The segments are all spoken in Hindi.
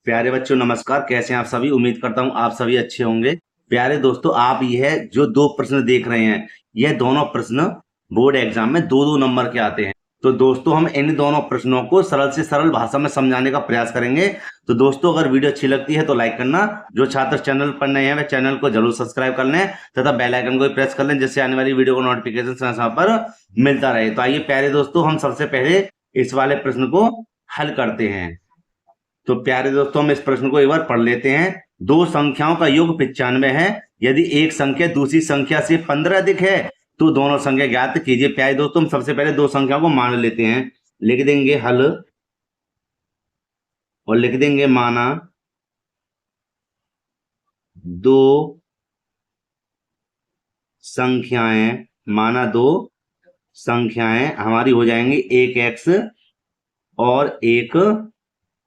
प्यारे बच्चों नमस्कार। कैसे हैं आप सभी? उम्मीद करता हूं आप सभी अच्छे होंगे। प्यारे दोस्तों, आप यह जो दो प्रश्न देख रहे हैं, यह दोनों प्रश्न बोर्ड एग्जाम में दो दो नंबर के आते हैं। तो दोस्तों, हम इन दोनों प्रश्नों को सरल से सरल भाषा में समझाने का प्रयास करेंगे। तो दोस्तों, अगर वीडियो अच्छी लगती है तो लाइक करना। जो छात्र चैनल पर नए हैं वे चैनल को जरूर सब्सक्राइब कर लें तथा बेल आइकन को भी प्रेस कर लें, जिससे आने वाली वीडियो को नोटिफिकेशन समय समय पर मिलता रहे। तो आइए प्यारे दोस्तों, हम सबसे पहले इस वाले प्रश्न को हल करते हैं। तो प्यारे दोस्तों, हम इस प्रश्न को एक बार पढ़ लेते हैं। दो संख्याओं का योग 95 है। यदि एक संख्या दूसरी संख्या से 15 अधिक है तो दोनों संख्या ज्ञात कीजिए। प्यारे दोस्तों, हम सबसे पहले दो संख्याओं को मान लेते हैं। लिख देंगे हल और लिख देंगे माना। दो संख्याएं, माना दो संख्याएं हमारी हो जाएंगी एक एक्स और एक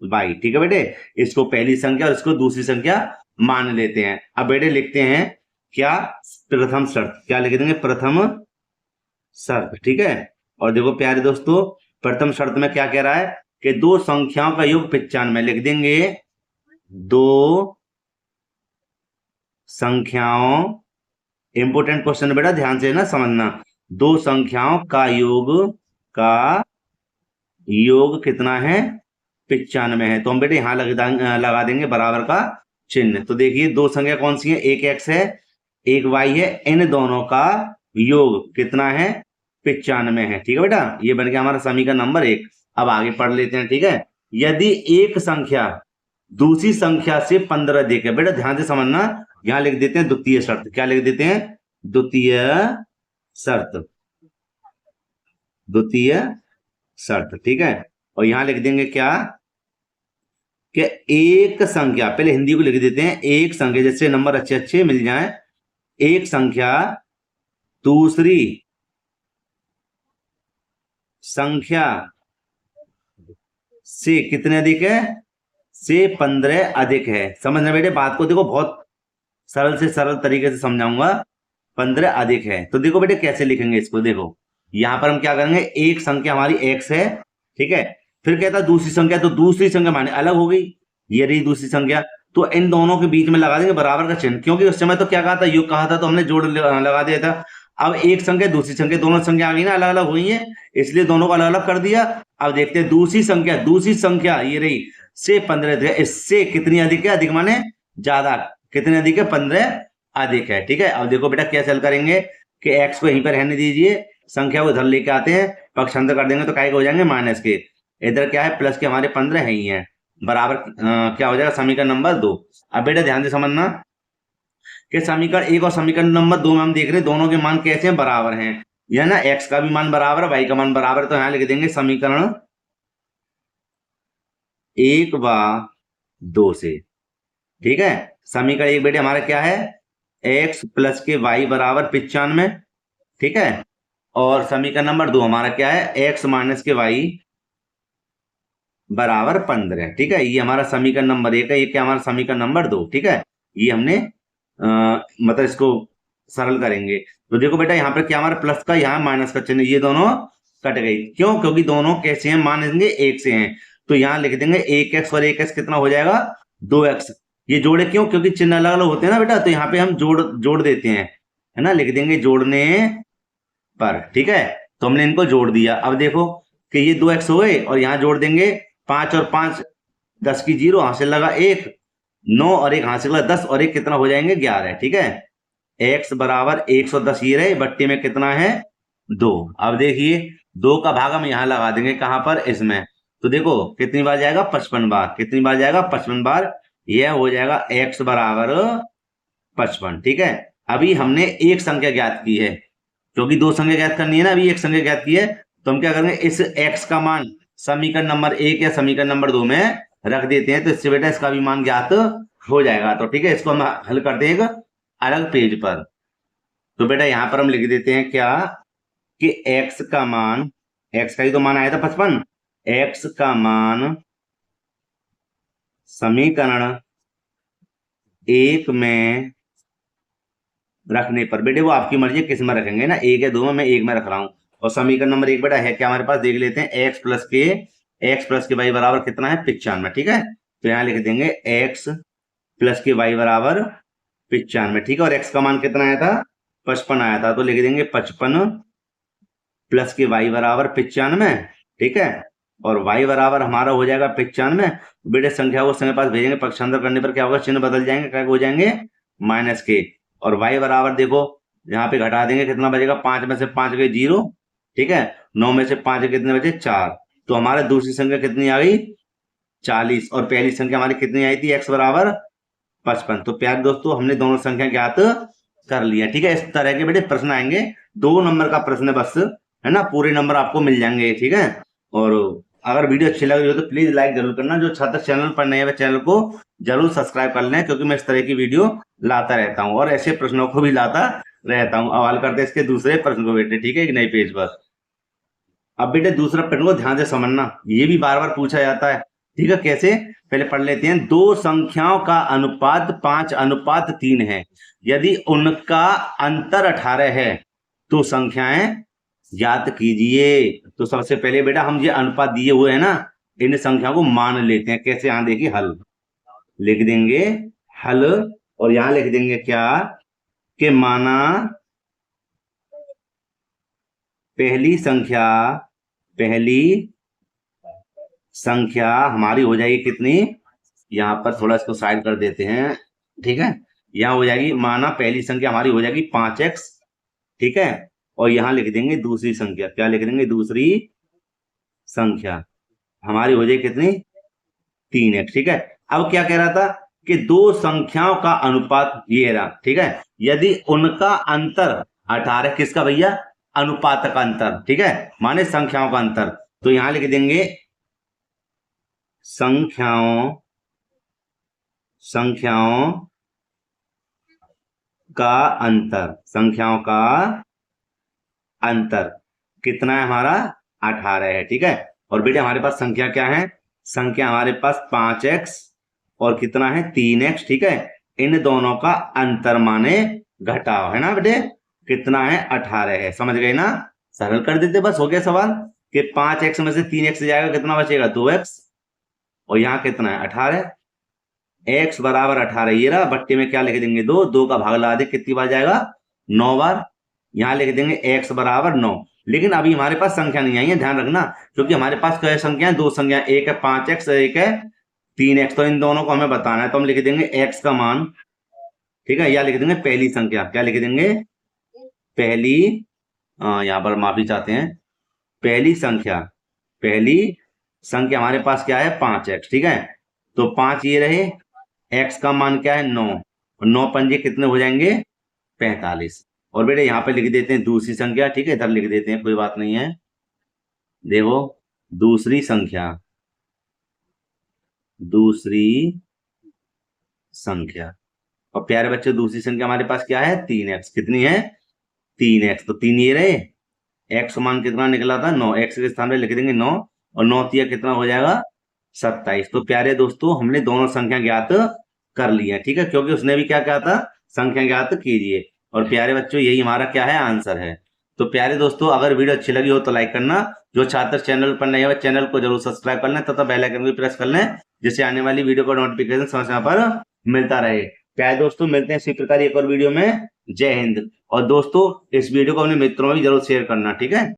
वाई। ठीक है बेटे, इसको पहली संख्या और इसको दूसरी संख्या मान लेते हैं। अब बेटे लिखते हैं क्या? प्रथम शर्त। क्या लिख देंगे? प्रथम शर्त। ठीक है, और देखो प्यारे दोस्तों, प्रथम शर्त में क्या कह रहा है कि दो संख्याओं का योग 95। लिख देंगे दो संख्याओं, इंपोर्टेंट क्वेश्चन बेटा, ध्यान से ना समझना। दो संख्याओं का योग कितना है? 95 है। तो हम बेटे यहां लगा देंगे बराबर का चिन्ह। तो देखिए दो संख्या कौन सी है? एक एक्स है एक वाई है। इन दोनों का योग कितना है? 95 है। ठीक है बेटा, ये बन गया हमारा समीकरण नंबर 1। अब आगे पढ़ लेते हैं। ठीक है, यदि एक संख्या दूसरी संख्या से 15 अधिक है। बेटा ध्यान से समझना, यहां लिख देते हैं द्वितीय शर्त। क्या लिख देते हैं? द्वितीय शर्त। द्वितीय शर्त। ठीक है, और यहां लिख देंगे क्या कि एक संख्या, पहले हिंदी को लिख देते हैं, एक संख्या, जैसे नंबर अच्छे अच्छे मिल जाएं। एक संख्या दूसरी संख्या से कितने अधिक है? से 15 अधिक है। समझना बेटे बात को, देखो बहुत सरल से सरल तरीके से समझाऊंगा। 15 अधिक है तो देखो बेटे कैसे लिखेंगे इसको। देखो यहां पर हम क्या करेंगे, एक संख्या हमारी एक्स है। ठीक है, फिर कहता दूसरी संख्या, तो दूसरी संख्या माने अलग हो गई, ये रही दूसरी संख्या। तो इन दोनों के बीच में लगा देंगे बराबर का चिन्ह, क्योंकि उस समय तो क्या कहा था? योग कहा था, तो हमने जोड़ लगा दिया था। अब एक संख्या दूसरी संख्या, दोनों संख्या आ गई ना, अलग अलग हुई है, इसलिए दोनों को अलग अलग कर दिया। अब देखते हैं दूसरी संख्या ये रही से 15 है। इससे कितनी अधिक है? अधिक माने ज्यादा। कितने अधिक है? 15 अधिक है। ठीक है, अब देखो बेटा कैसे हल करेंगे कि एक्स को यहीं पर रहने दीजिए, संख्या को इधर लेके आते हैं, पक्षांतर कर देंगे तो काय के हो जाएंगे? माइनस के। इधर क्या है? प्लस के। हमारे 15 है ही है, बराबर क्या हो जाएगा? समीकरण नंबर 2। अब बेटा ध्यान से समझना कि समीकरण 1 और समीकरण नंबर 2 में हम देख रहे हैं दोनों के मान कैसे हैं? बराबर हैं। यह ना एक्स का भी मान बराबर है, वाई का मान बराबर है। तो यहां लिख देंगे समीकरण 1 व 2 से। ठीक है, समीकरण 1 बेटे हमारा क्या है? एक्स प्लस के वाई बराबर 95। ठीक है, और समीकरण नंबर 2 हमारा क्या है? एक्स माइनस के वाई बराबर 15। ठीक है, ये हमारा समीकरण नंबर 1 है। ये क्या? हमारा समीकरण नंबर 2। ठीक है, ये हमने मतलब इसको सरल करेंगे। तो देखो बेटा यहाँ पर क्या हमारा प्लस का, यहाँ माइनस का चिन्ह, ये दोनों कट गई। क्यों? क्योंकि दोनों कैसे हैं? मान लेंगे एक से हैं। तो यहाँ लिख देंगे एक एक्स और एक एक्स कितना हो जाएगा? 2x। ये जोड़े क्यों? क्योंकि चिन्ह अलग अलग होते हैं ना बेटा, तो यहाँ पे हम जोड़ देते हैं, है ना। लिख देंगे जोड़ने पर। ठीक है, तो हमने इनको जोड़ दिया। अब देखो कि ये 2x हो गए और यहाँ जोड़ देंगे 5 और 5 10 की 0, हासिल लगा 1, 9 और 1 हासिल लगा 10, और 1 कितना हो जाएंगे? 11। ठीक है, x बराबर 110 ये रहे, बट्टी में कितना है? 2। अब देखिए 2 का भाग हम यहाँ लगा देंगे, कहां पर? इसमें। तो देखो कितनी बार जाएगा? 55 बार। कितनी बार जाएगा? 55 बार। यह हो जाएगा x बराबर 55। ठीक है, अभी हमने एक संख्या ज्ञात की है, क्योंकि दो संख्या ज्ञात करनी है ना, अभी एक संख्या ज्ञात की है। तो हम क्या करेंगे, इस x का मान समीकरण नंबर 1 या समीकरण नंबर 2 में रख देते हैं, तो इससे बेटा इसका भी मान ज्ञात हो जाएगा। तो ठीक है, इसको हम हल करते हैं एक अलग पेज पर। तो बेटा यहां पर हम लिख देते हैं क्या कि x का मान, x का ही तो मान आया था 55, x का मान समीकरण 1 में रखने पर, बेटे वो आपकी मर्जी किस में रखेंगे ना, 1 या 2 में, मैं 1 में रख रहा हूं। और समीकरण नंबर 1 बेटा है क्या हमारे पास? देख लेते हैं, एक्स प्लस के वाई बराबर कितना है? 95। ठीक है, तो यहाँ लिख देंगे x प्लस के y बराबर 95, ठीक है। और x का मान कितना आया था, 55 आया था, तो लिख देंगे 55 प्लस के y बराबर 95, ठीक है। और y बराबर हमारा हो जाएगा 95। बेटे संख्या को संख्या पास भेजेंगे, पक्षांतर करने पर क्या होगा, चिन्ह बदल जाएंगे, क्या हो जाएंगे, माइनस के। और y बराबर देखो यहाँ पे घटा देंगे, कितना बचेगा, 5 में से 5 गए 0, ठीक है। 9 में से 5 कितने बचे, 4। तो हमारे दूसरी संख्या कितनी आ गई, 40। और पहली संख्या हमारी कितनी आई थी, x बराबर 55। तो प्यारे दोस्तों हमने दोनों संख्या ज्ञात कर लिया, ठीक है। इस तरह के बेटे प्रश्न आएंगे, 2 नंबर का प्रश्न है बस, है ना, पूरे नंबर आपको मिल जाएंगे, ठीक है। और अगर वीडियो अच्छी लग रही हो तो प्लीज लाइक जरूर करना। जो छात्र चैनल पर नए हैं चैनल को जरूर सब्सक्राइब कर लें, क्योंकि मैं इस तरह की वीडियो लाता रहता हूँ और ऐसे प्रश्नों को भी लाता रहता हूँ। हवाल करते हैं इसके दूसरे प्रश्न को बेटे, ठीक है, एक नए पेज पर। अब बेटे दूसरा प्रश्न को ध्यान से समझना, ये भी बार बार पूछा जाता है, ठीक है। कैसे, पहले पढ़ लेते हैं। दो संख्याओं का अनुपात 5:3 है, यदि उनका अंतर 18 है तो संख्याएं ज्ञात कीजिए। तो सबसे पहले बेटा हम ये अनुपात दिए हुए हैं ना, इन संख्याओं को मान लेते हैं। कैसे, यहां देखिए हल लिख देंगे, हल, और यहां लिख देंगे क्या, कि माना पहली संख्या हमारी हो जाएगी कितनी, यहां पर थोड़ा इसको साइड कर देते हैं, ठीक है। यहां हो जाएगी, माना पहली संख्या हमारी हो जाएगी 5x, ठीक है। और यहां लिख देंगे दूसरी संख्या, क्या लिख देंगे, दूसरी संख्या हमारी हो जाएगी कितनी, 3x, ठीक है। अब क्या कह रहा था कि दो संख्याओं का अनुपात ये रहा, ठीक है, यदि उनका अंतर 18, किसका भैया, अनुपात का अंतर, ठीक है, माने संख्याओं का अंतर। तो यहां लिख देंगे संख्याओं का अंतर कितना है हमारा, 18 है, ठीक है। और बेटे हमारे पास संख्या क्या है, संख्या हमारे पास 5x और कितना है 3x, ठीक है। इन दोनों का अंतर माने घटाओ, है ना बेटे, कितना है, 18 है। समझ गए ना, सरल कर देते, बस हो गया सवाल। कि 5x में से 3x जाएगा, कितना बचेगा, 2x, और यहाँ कितना है, 18। x बराबर 18, ये रहा, बट्टे में क्या लिख देंगे, 2 का भाग लगा दे, कितनी बार जाएगा, 9 बार। यहाँ लिख देंगे x बराबर 9। लेकिन अभी हमारे पास संख्या नहीं आई है, ध्यान रखना, क्योंकि हमारे पास क्या संख्या है, 2 संख्या, एक है 5x, एक है 3x, तो इन दोनों को हमें बताना है। तो हम लिख देंगे x का मान, ठीक है, या लिख देंगे पहली संख्या, क्या लिख देंगे, पहली, यहाँ पर माफी चाहते हैं, पहली संख्या हमारे पास क्या है, 5x, ठीक है। तो 5 ये रहे, x का मान क्या है, 9, और 9 पंजे कितने हो जाएंगे, 45। और बेटे यहाँ पे लिख देते हैं दूसरी संख्या, ठीक है, इधर लिख देते हैं, कोई बात नहीं है। देखो दूसरी संख्या, और प्यारे बच्चे दूसरी संख्या हमारे पास क्या है, 3x, कितनी है, 3x, तो 3 ये रहे, x मान कितना निकला था, 9, x के स्थान पे लिख देंगे 9, और 9 तिया कितना हो जाएगा, 27। तो प्यारे दोस्तों हमने दोनों संख्या ज्ञात कर ली है, ठीक है, क्योंकि उसने भी क्या कहा था, संख्या ज्ञात कीजिए। और प्यारे बच्चों यही हमारा क्या है, आंसर है। तो प्यारे दोस्तों अगर वीडियो अच्छी लगी हो तो लाइक करना, जो छात्र चैनल पर नए हो चैनल को जरूर सब्सक्राइब कर लें तथा बेल आइकन भी प्रेस कर लें, जिससे आने वाली वीडियो का नोटिफिकेशन समय पर मिलता रहे। प्यारे दोस्तों मिलते हैं इसी प्रकार एक और वीडियो में। जय हिंद। और दोस्तों इस वीडियो को अपने मित्रों में भी जरूर शेयर करना, ठीक है।